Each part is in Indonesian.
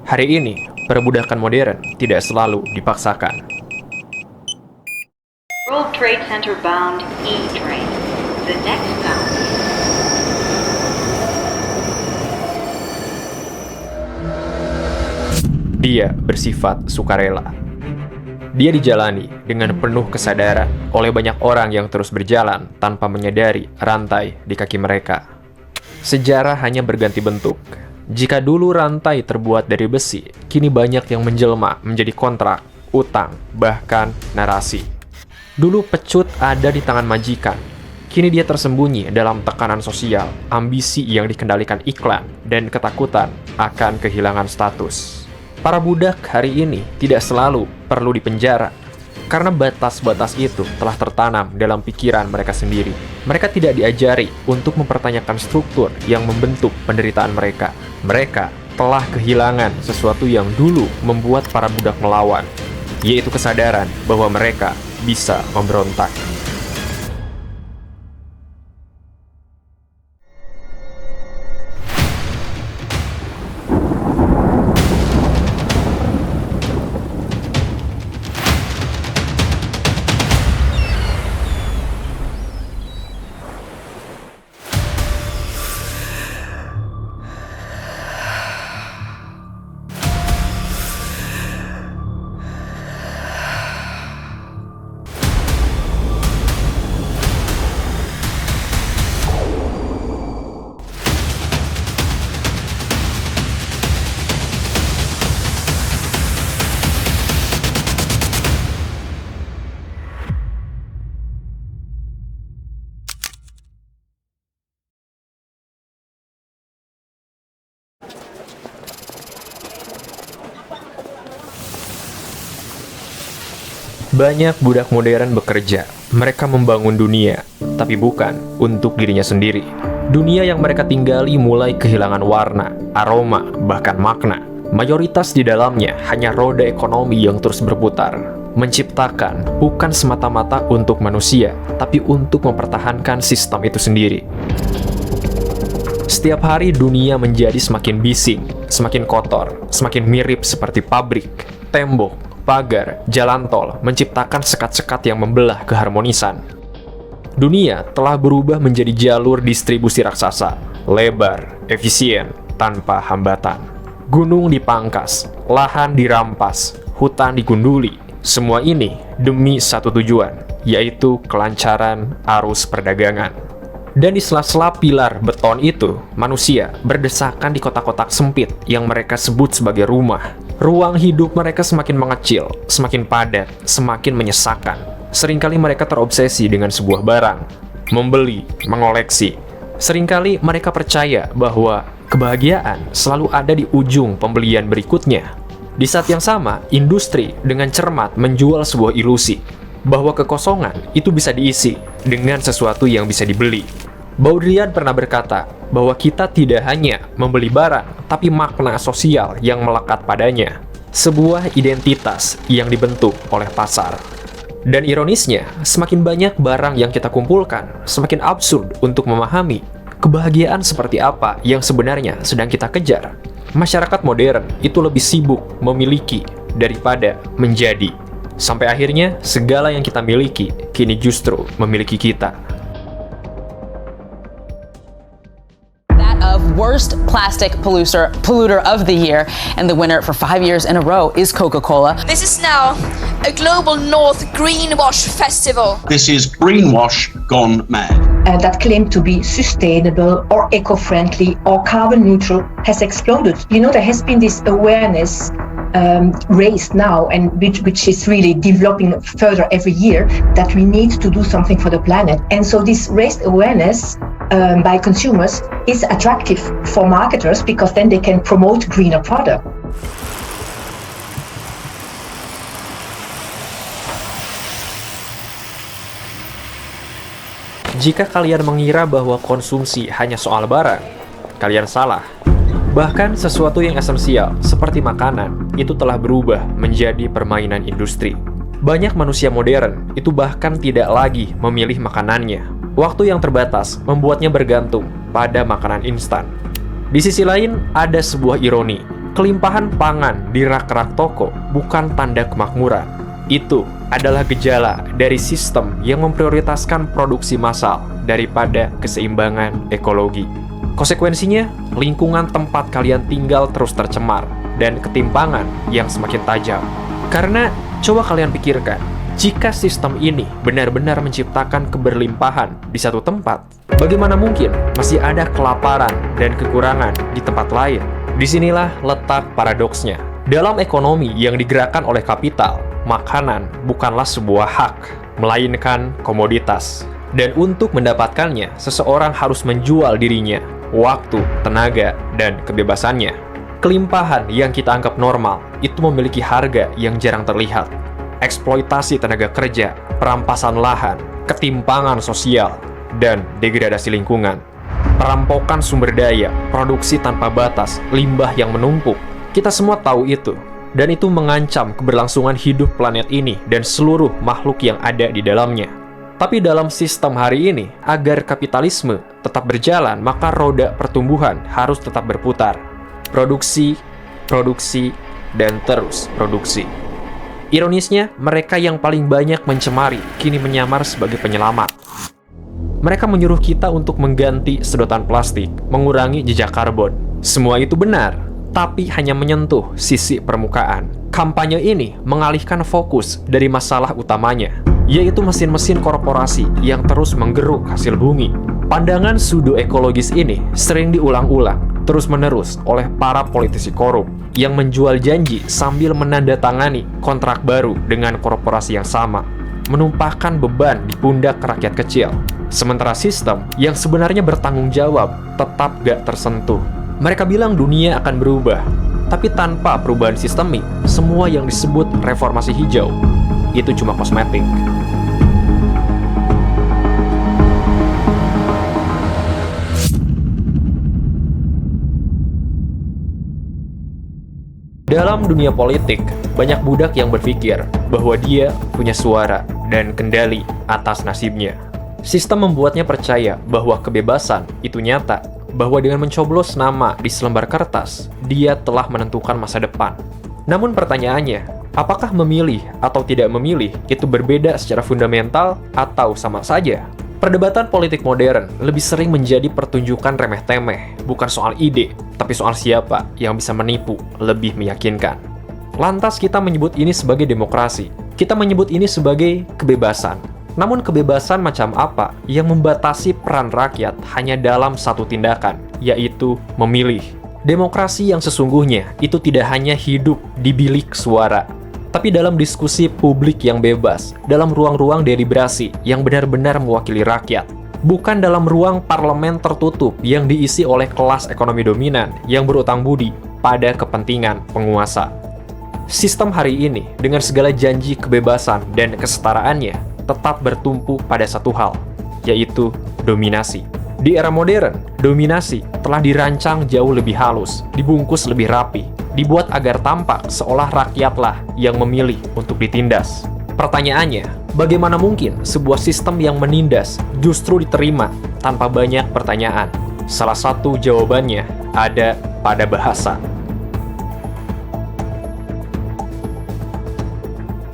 Hari ini, perbudakan modern tidak selalu dipaksakan. World Trade Center bound E-train. The next stop. Dia bersifat sukarela. Dia dijalani dengan penuh kesadaran oleh banyak orang yang terus berjalan tanpa menyadari rantai di kaki mereka. Sejarah hanya berganti bentuk. Jika dulu rantai terbuat dari besi, kini banyak yang menjelma menjadi kontrak, utang, bahkan narasi. Dulu pecut ada di tangan majikan. Kini dia tersembunyi dalam tekanan sosial, ambisi yang dikendalikan iklan, dan ketakutan akan kehilangan status. Para budak hari ini tidak selalu perlu dipenjara, karena batas-batas itu telah tertanam dalam pikiran mereka sendiri. Mereka tidak diajari untuk mempertanyakan struktur yang membentuk penderitaan mereka. Mereka telah kehilangan sesuatu yang dulu membuat para budak melawan, yaitu kesadaran bahwa mereka bisa memberontak. Banyak budak modern bekerja. Mereka membangun dunia, tapi bukan untuk dirinya sendiri. Dunia yang mereka tinggali mulai kehilangan warna, aroma, bahkan makna. Mayoritas di dalamnya hanya roda ekonomi yang terus berputar. Menciptakan bukan semata-mata untuk manusia, tapi untuk mempertahankan sistem itu sendiri. Setiap hari dunia menjadi semakin bising, semakin kotor, semakin mirip seperti pabrik, tembok, pagar, jalan tol, menciptakan sekat-sekat yang membelah keharmonisan. Dunia telah berubah menjadi jalur distribusi raksasa, lebar, efisien, tanpa hambatan. Gunung dipangkas, lahan dirampas, hutan digunduli. Semua ini demi satu tujuan, yaitu kelancaran arus perdagangan. Dan di sela-sela pilar beton itu, manusia berdesakan di kotak-kotak sempit yang mereka sebut sebagai rumah. Ruang hidup mereka semakin mengecil, semakin padat, semakin menyesakan. Seringkali mereka terobsesi dengan sebuah barang, membeli, mengoleksi. Seringkali mereka percaya bahwa kebahagiaan selalu ada di ujung pembelian berikutnya. Di saat yang sama, industri dengan cermat menjual sebuah ilusi bahwa kekosongan itu bisa diisi dengan sesuatu yang bisa dibeli. Baudrillard pernah berkata bahwa kita tidak hanya membeli barang, tapi makna sosial yang melekat padanya. Sebuah identitas yang dibentuk oleh pasar. Dan ironisnya, semakin banyak barang yang kita kumpulkan, semakin absurd untuk memahami kebahagiaan seperti apa yang sebenarnya sedang kita kejar. Masyarakat modern itu lebih sibuk memiliki daripada menjadi. Sampai akhirnya, segala yang kita miliki kini justru memiliki kita. Worst plastic polluter of the year, and the winner for 5 years in a row is Coca-Cola. This is now a global North Greenwash Festival. This is greenwash gone mad. That claim to be sustainable or eco-friendly or carbon neutral has exploded. You know, there has been this awareness raised now, and which is really developing further every year, that we need to do something for the planet. And so this raised awareness by consumers is attractive for marketers, because then they can promote greener product. Jika kalian mengira bahwa konsumsi hanya soal barang, kalian salah. Bahkan sesuatu yang esensial seperti makanan itu telah berubah menjadi permainan industri. Banyak manusia modern itu bahkan tidak lagi memilih makanannya. Waktu yang terbatas membuatnya bergantung pada makanan instan. Di sisi lain, ada sebuah ironi. Kelimpahan pangan di rak-rak toko bukan tanda kemakmuran. Itu adalah gejala dari sistem yang memprioritaskan produksi massal daripada keseimbangan ekologi. Konsekuensinya, lingkungan tempat kalian tinggal terus tercemar dan ketimpangan yang semakin tajam. Karena coba kalian pikirkan, jika sistem ini benar-benar menciptakan keberlimpahan di satu tempat, bagaimana mungkin masih ada kelaparan dan kekurangan di tempat lain? Disinilah letak paradoksnya. Dalam ekonomi yang digerakkan oleh kapital, makanan bukanlah sebuah hak, melainkan komoditas. Dan untuk mendapatkannya, seseorang harus menjual dirinya, waktu, tenaga, dan kebebasannya. Kelimpahan yang kita anggap normal itu memiliki harga yang jarang terlihat. Eksploitasi tenaga kerja, perampasan lahan, ketimpangan sosial, dan degradasi lingkungan. Perampokan sumber daya, produksi tanpa batas, limbah yang menumpuk. Kita semua tahu itu. Dan itu mengancam keberlangsungan hidup planet ini dan seluruh makhluk yang ada di dalamnya. Tapi dalam sistem hari ini, agar kapitalisme tetap berjalan, maka roda pertumbuhan harus tetap berputar. Produksi, produksi, dan terus produksi. Ironisnya, mereka yang paling banyak mencemari kini menyamar sebagai penyelamat. Mereka menyuruh kita untuk mengganti sedotan plastik, mengurangi jejak karbon. Semua itu benar, tapi hanya menyentuh sisi permukaan. Kampanye ini mengalihkan fokus dari masalah utamanya, yaitu mesin-mesin korporasi yang terus menggeruk hasil bumi. Pandangan pseudo-ekologis ini sering diulang-ulang, terus-menerus oleh para politisi korup yang menjual janji sambil menandatangani kontrak baru dengan korporasi yang sama, menumpahkan beban di pundak rakyat kecil. Sementara sistem yang sebenarnya bertanggung jawab tetap gak tersentuh. Mereka bilang dunia akan berubah, tapi tanpa perubahan sistemik, semua yang disebut reformasi hijau itu cuma kosmetik. Dalam dunia politik, banyak budak yang berpikir bahwa dia punya suara dan kendali atas nasibnya. Sistem membuatnya percaya bahwa kebebasan itu nyata, bahwa dengan mencoblos nama di selembar kertas, dia telah menentukan masa depan. Namun pertanyaannya, apakah memilih atau tidak memilih itu berbeda secara fundamental atau sama saja? Perdebatan politik modern lebih sering menjadi pertunjukan remeh-temeh, bukan soal ide, tapi soal siapa yang bisa menipu lebih meyakinkan. Lantas kita menyebut ini sebagai demokrasi. Kita menyebut ini sebagai kebebasan. Namun kebebasan macam apa yang membatasi peran rakyat hanya dalam satu tindakan, yaitu memilih? Demokrasi yang sesungguhnya itu tidak hanya hidup di bilik suara, tapi dalam diskusi publik yang bebas, dalam ruang-ruang deliberasi yang benar-benar mewakili rakyat. Bukan dalam ruang parlemen tertutup yang diisi oleh kelas ekonomi dominan yang berutang budi pada kepentingan penguasa. Sistem hari ini, dengan segala janji kebebasan dan kesetaraannya, tetap bertumpu pada satu hal, yaitu dominasi. Di era modern, dominasi telah dirancang jauh lebih halus, dibungkus lebih rapi, dibuat agar tampak seolah rakyatlah yang memilih untuk ditindas. Pertanyaannya, bagaimana mungkin sebuah sistem yang menindas justru diterima tanpa banyak pertanyaan? Salah satu jawabannya ada pada bahasa.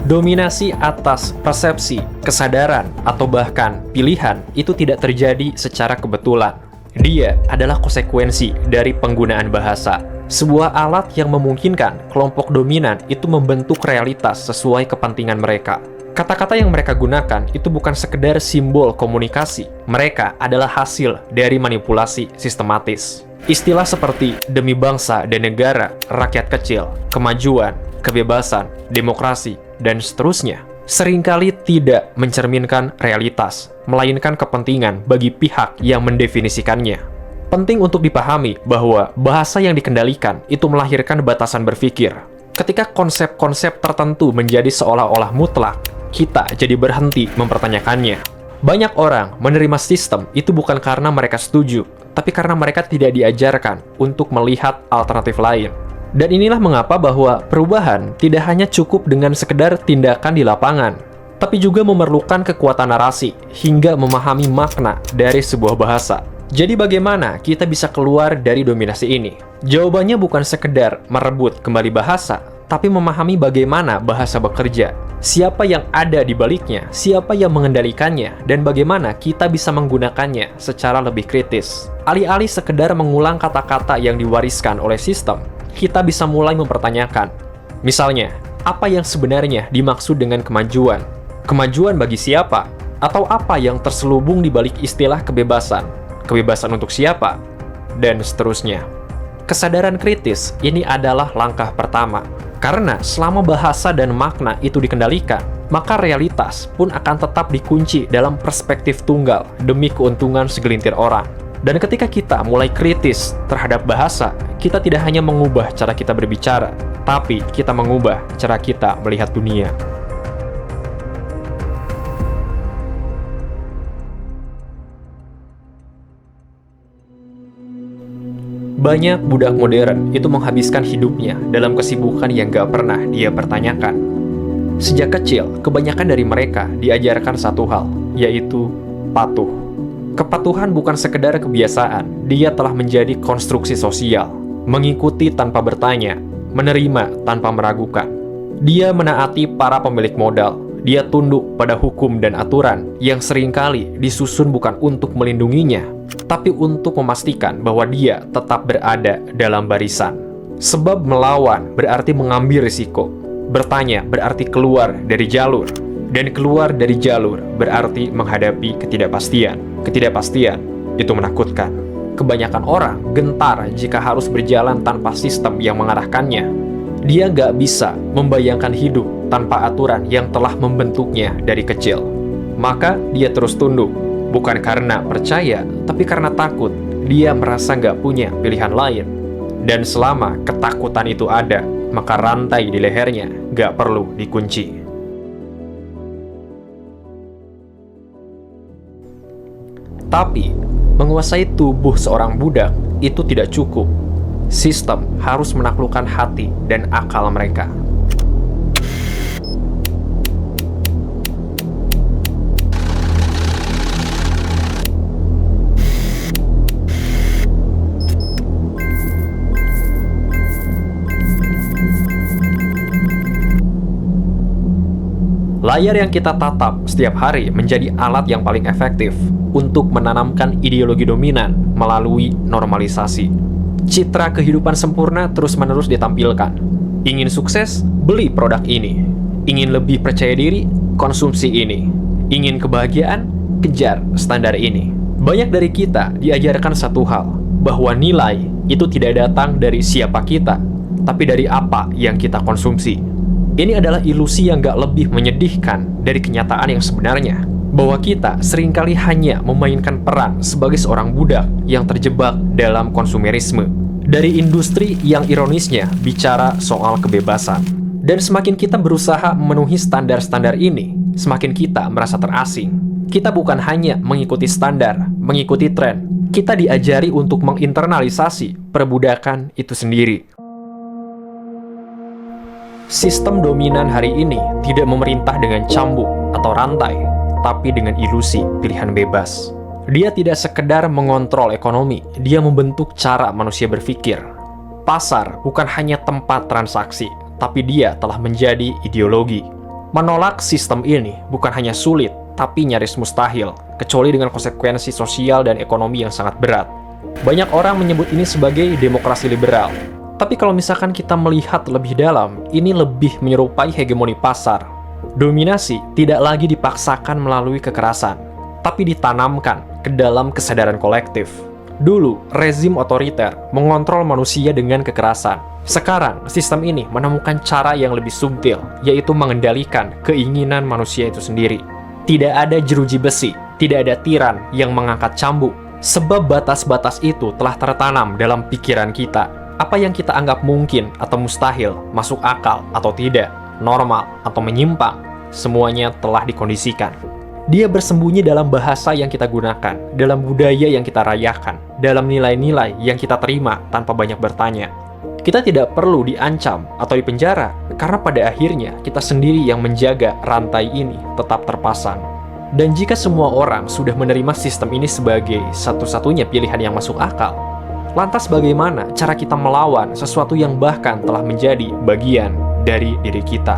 Dominasi atas persepsi, kesadaran, atau bahkan pilihan itu tidak terjadi secara kebetulan. Dia adalah konsekuensi dari penggunaan bahasa, sebuah alat yang memungkinkan kelompok dominan itu membentuk realitas sesuai kepentingan mereka. Kata-kata yang mereka gunakan itu bukan sekedar simbol komunikasi, mereka adalah hasil dari manipulasi sistematis. Istilah seperti demi bangsa dan negara, rakyat kecil, kemajuan, kebebasan, demokrasi, dan seterusnya, seringkali tidak mencerminkan realitas, melainkan kepentingan bagi pihak yang mendefinisikannya. Penting untuk dipahami bahwa bahasa yang dikendalikan itu melahirkan batasan berpikir. Ketika konsep-konsep tertentu menjadi seolah-olah mutlak, kita jadi berhenti mempertanyakannya. Banyak orang menerima sistem itu bukan karena mereka setuju, tapi karena mereka tidak diajarkan untuk melihat alternatif lain. Dan inilah mengapa bahwa perubahan tidak hanya cukup dengan sekedar tindakan di lapangan, tapi juga memerlukan kekuatan narasi hingga memahami makna dari sebuah bahasa. Jadi bagaimana kita bisa keluar dari dominasi ini? Jawabannya bukan sekedar merebut kembali bahasa, tapi memahami bagaimana bahasa bekerja, siapa yang ada di baliknya, siapa yang mengendalikannya, dan bagaimana kita bisa menggunakannya secara lebih kritis. Alih-alih sekedar mengulang kata-kata yang diwariskan oleh sistem, kita bisa mulai mempertanyakan. Misalnya, apa yang sebenarnya dimaksud dengan kemajuan? Kemajuan bagi siapa? Atau apa yang terselubung di balik istilah kebebasan? Kebebasan untuk siapa? Dan seterusnya. Kesadaran kritis ini adalah langkah pertama. Karena selama bahasa dan makna itu dikendalikan, maka realitas pun akan tetap dikunci dalam perspektif tunggal demi keuntungan segelintir orang. Dan ketika kita mulai kritis terhadap bahasa, kita tidak hanya mengubah cara kita berbicara, tapi kita mengubah cara kita melihat dunia. Banyak budak modern itu menghabiskan hidupnya dalam kesibukan yang gak pernah dia pertanyakan. Sejak kecil, kebanyakan dari mereka diajarkan satu hal, yaitu patuh. Kepatuhan bukan sekedar kebiasaan, dia telah menjadi konstruksi sosial. Mengikuti tanpa bertanya, menerima tanpa meragukan. Dia menaati para pemilik modal. Dia tunduk pada hukum dan aturan yang seringkali disusun bukan untuk melindunginya, tapi untuk memastikan bahwa dia tetap berada dalam barisan. Sebab melawan berarti mengambil risiko. Bertanya berarti keluar dari jalur. Dan keluar dari jalur berarti menghadapi ketidakpastian. Ketidakpastian itu menakutkan. Kebanyakan orang gentar jika harus berjalan tanpa sistem yang mengarahkannya. Dia gak bisa membayangkan hidup tanpa aturan yang telah membentuknya dari kecil. Maka dia terus tunduk. Bukan karena percaya, tapi karena takut. Dia merasa gak punya pilihan lain. Dan selama ketakutan itu ada, maka rantai di lehernya gak perlu dikunci. Tapi, menguasai tubuh seorang budak itu tidak cukup. Sistem harus menaklukkan hati dan akal mereka. Layar yang kita tatap setiap hari menjadi alat yang paling efektif untuk menanamkan ideologi dominan melalui normalisasi. Citra kehidupan sempurna terus-menerus ditampilkan. Ingin sukses? Beli produk ini. Ingin lebih percaya diri? Konsumsi ini. Ingin kebahagiaan? Kejar standar ini. Banyak dari kita diajarkan satu hal, bahwa nilai itu tidak datang dari siapa kita, tapi dari apa yang kita konsumsi. Ini adalah ilusi yang gak lebih menyedihkan dari kenyataan yang sebenarnya, bahwa kita seringkali hanya memainkan peran sebagai seorang budak yang terjebak dalam konsumerisme dari industri yang ironisnya bicara soal kebebasan. Dan semakin kita berusaha memenuhi standar-standar ini, semakin kita merasa terasing. Kita bukan hanya mengikuti standar, mengikuti tren, kita diajari untuk menginternalisasi perbudakan itu sendiri. Sistem dominan hari ini tidak memerintah dengan cambuk atau rantai, tapi dengan ilusi pilihan bebas. Dia tidak sekedar mengontrol ekonomi, dia membentuk cara manusia berpikir. Pasar bukan hanya tempat transaksi, tapi dia telah menjadi ideologi. Menolak sistem ini bukan hanya sulit, tapi nyaris mustahil, kecuali dengan konsekuensi sosial dan ekonomi yang sangat berat. Banyak orang menyebut ini sebagai demokrasi liberal. Tapi kalau misalkan kita melihat lebih dalam, ini lebih menyerupai hegemoni pasar. Dominasi tidak lagi dipaksakan melalui kekerasan, tapi ditanamkan ke dalam kesadaran kolektif. Dulu, rezim otoriter mengontrol manusia dengan kekerasan. Sekarang, sistem ini menemukan cara yang lebih subtil, yaitu mengendalikan keinginan manusia itu sendiri. Tidak ada jeruji besi, tidak ada tiran yang mengangkat cambuk, sebab batas-batas itu telah tertanam dalam pikiran kita. Apa yang kita anggap mungkin atau mustahil, masuk akal atau tidak, normal atau menyimpang, semuanya telah dikondisikan. Dia bersembunyi dalam bahasa yang kita gunakan, dalam budaya yang kita rayakan, dalam nilai-nilai yang kita terima tanpa banyak bertanya. Kita tidak perlu diancam atau dipenjara, karena pada akhirnya kita sendiri yang menjaga rantai ini tetap terpasang. Dan jika semua orang sudah menerima sistem ini sebagai satu-satunya pilihan yang masuk akal, lantas bagaimana cara kita melawan sesuatu yang bahkan telah menjadi bagian dari diri kita?